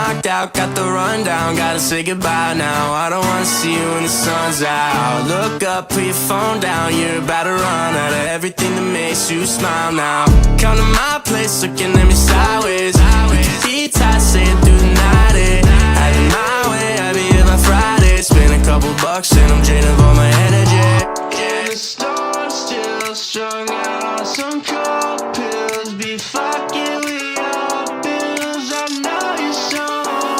knocked out, got the rundown. Gotta say goodbye now, I don't wanna see you when the sun's out. Look up, put your phone down, you're about to run out of everything that makes you smile now. Come to my place, looking at me sideways. We could be tight, saying through the night, have it my way, I'll be here by Friday. Spend a couple bucks and I'm draining of all my energy. Yeah, the storm's still strung out on some cold pills. Be fucking with your bills, I know you're so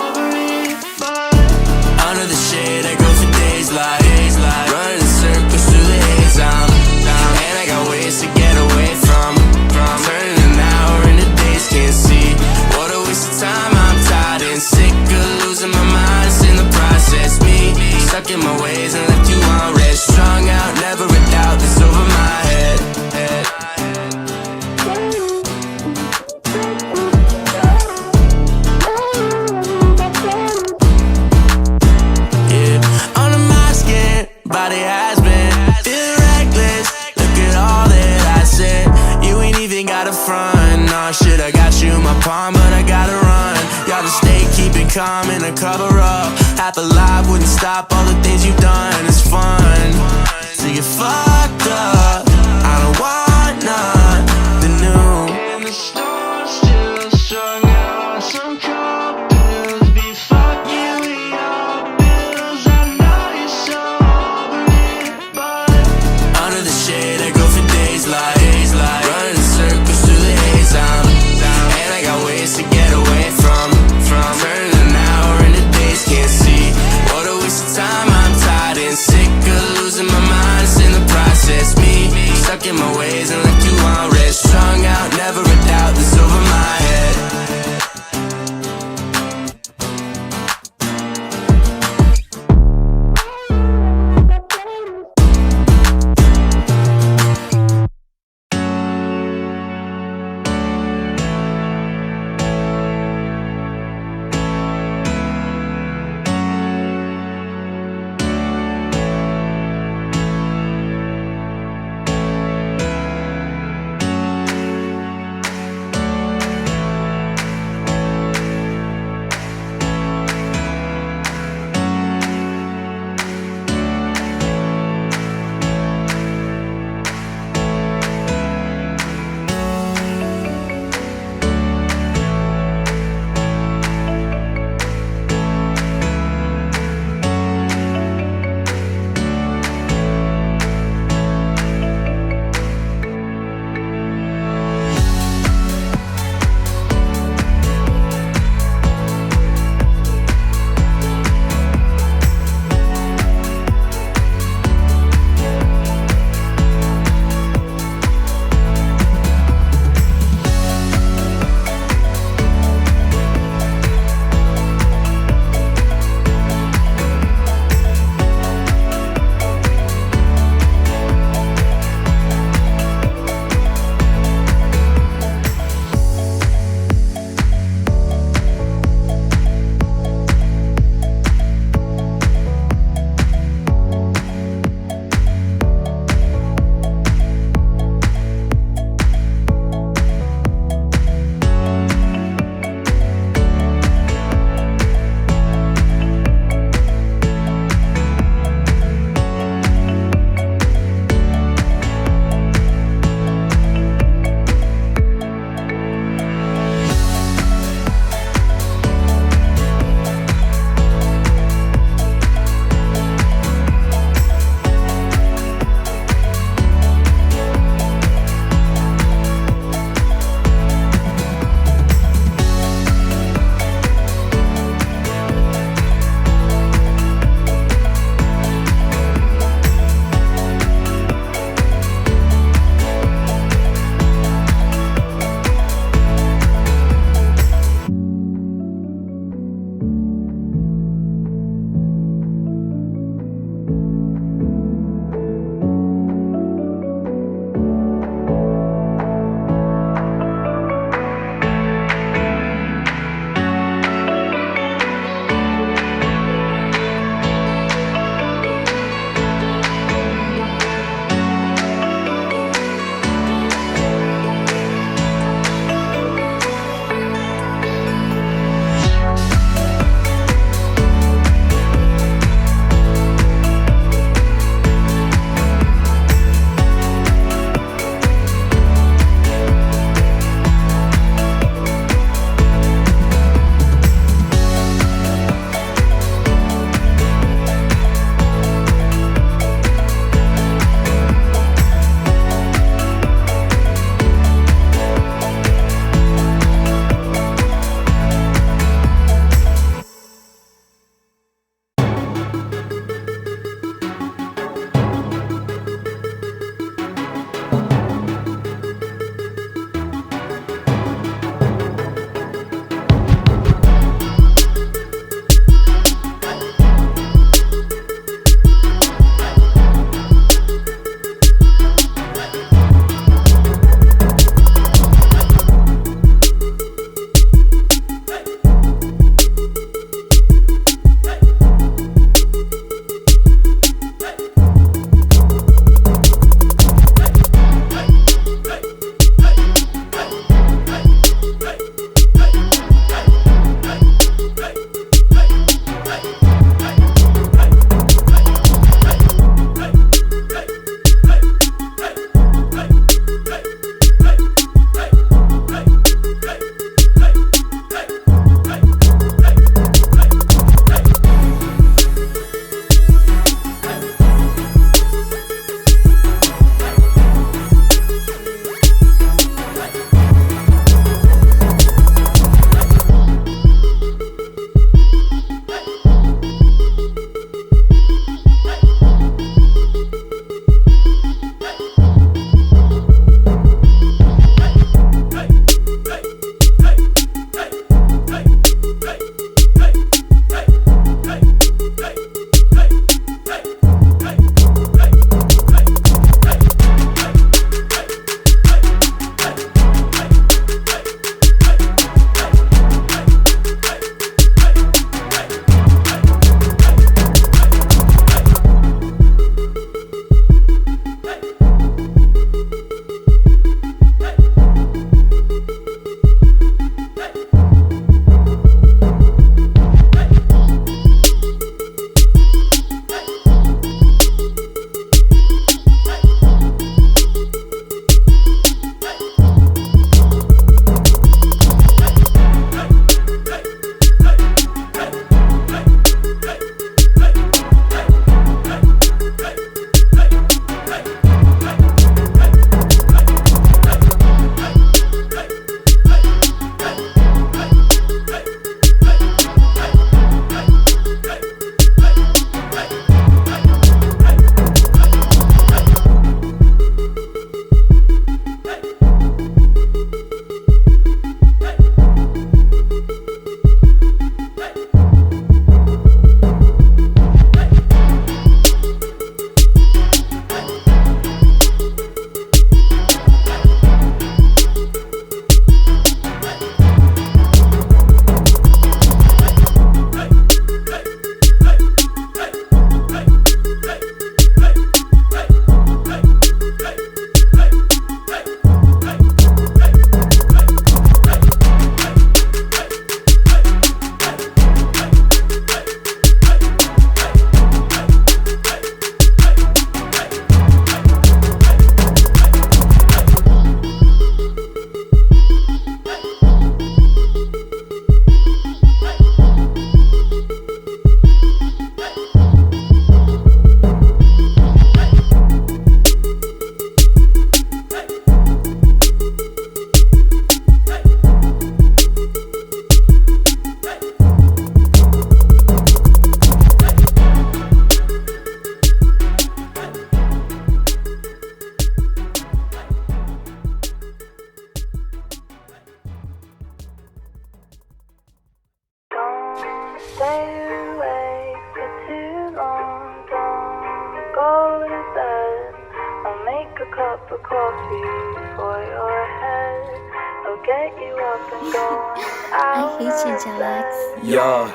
over it, but under the shade I go for days like running in circles through the haze. And I got ways to get away from turning an hour into days. Can't see what a waste of time. I'm tired and sick of losing my mind. It's in the process, me stuck in my ways and left you on red. Strung out, never a doubt that's over my head. Yeah, under my skin, body has been feeling reckless. Look at all that I said. You ain't even got a front. Nah, shit, I got you in my palm, but I gotta run. Y'all just stay, keep it calm and a cover up. Half alive, wouldn't stop all the things you've done. It's fun to get fucked up. I don't want nothing new. And the storm's still strung out on some cold pills. Be fucking with your bills, I know you're so over it, but under the shade I go for days like running in circles through the haze. And I got ways to get away from turning an hour into days. Can't see what a waste of time. I'm tired and sick of losing my mind. It's in the process, me stuck in my ways and left you on red. Strung out, never a doubt that's over my head. cup of coffee for your head. I'll get you up and going out. I hate you, Jalex. Yeah.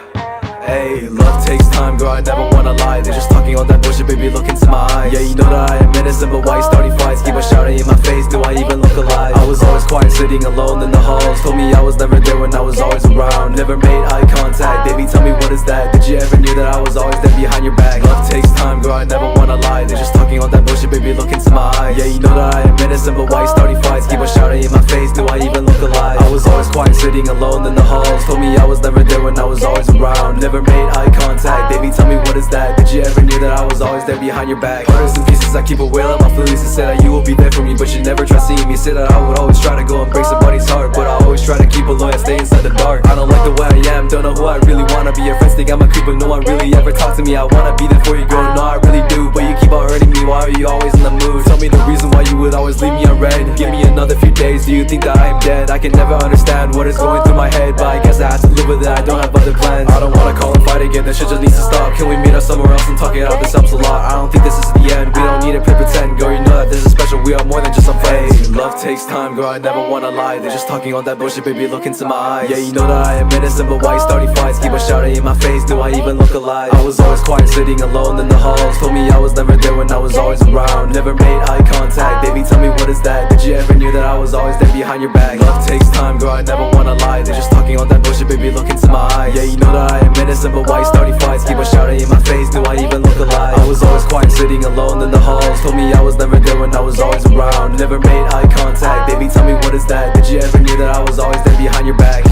Hey, love takes time, girl, I never wanna lie. They're just talking all that bullshit, baby, look into my eyes. Yeah, you know that I am innocent, but why you starting fights? Keep on shouting in my face, do I even look alive? I was always quiet, sitting alone in the halls. Told me I was never there when I was always around. Never made eye contact, baby, tell me what is that? Did you ever knew that I was always there behind your back? Love takes time, girl, I never wanna lie. They're just talking all that bullshit, baby, look into my eyes. Yeah, you know that I am innocent, but why you starting fights? Keep on shouting in my face, do I even look alive? I was always quiet, sitting alone in the halls. Told me I was never there when I was always around. Never made eye contact, baby, tell me what is that? Did you ever knew that I was always there behind your back? Hearts and pieces, I keep a whale on my fleece and say that you will be there for me, but you never try seeing me. Say that I would always try to go and break somebody's heart, but I always try to keep a loyal, stay inside the dark. I don't like the way I am, don't know who I really wanna be. Your friends think I'm a creep, but no one really ever talk to me. I wanna be there for you, girl, no I really do, but you keep on hurting me. Why are you always in the mood? Tell me the reason why you would always leave me unread. Give me another few days, do you think that I am dead? I can never understand what is going through my head, but I guess I have to live with it, I don't have other plans. I don't wanna call and fight again, this shit just needs to stop. Can we meet up somewhere else and talk it out? This helps a lot. I don't think this is the end. We don't need to play pretend. Girl, you know that this is special. We are more than just some friends. Hey, love takes time, girl. I never wanna lie. They're just talking all that bullshit, baby. Look into my eyes. Yeah, you know that I am innocent, but why you starting fights? Keep on shouting in my face. Do I even look alive? I was always quiet, sitting alone in the halls. Told me I was never there when I was always around. Never made eye contact. Baby, tell me what is that? Did you ever knew that I was always there behind your back? Love takes time, girl. I never wanna lie. They're just talking all that bullshit, baby. Look into my eyes. Yeah, you know that I am innocent, but why you starting fights? Keep on shouting in my face, do I even look alive? I was always quiet, sitting alone in the halls. Told me I was never there when I was always around. Never made eye contact, baby, tell me what is that? Did you ever knew that I was always there behind your back?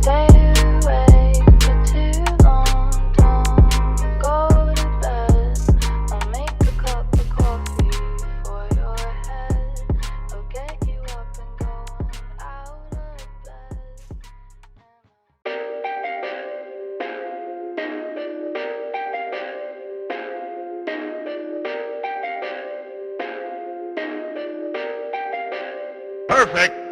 Stay awake for too long, don't go to bed. I'll make a cup of coffee for your head. I'll get you up and going out of bed. Perfect.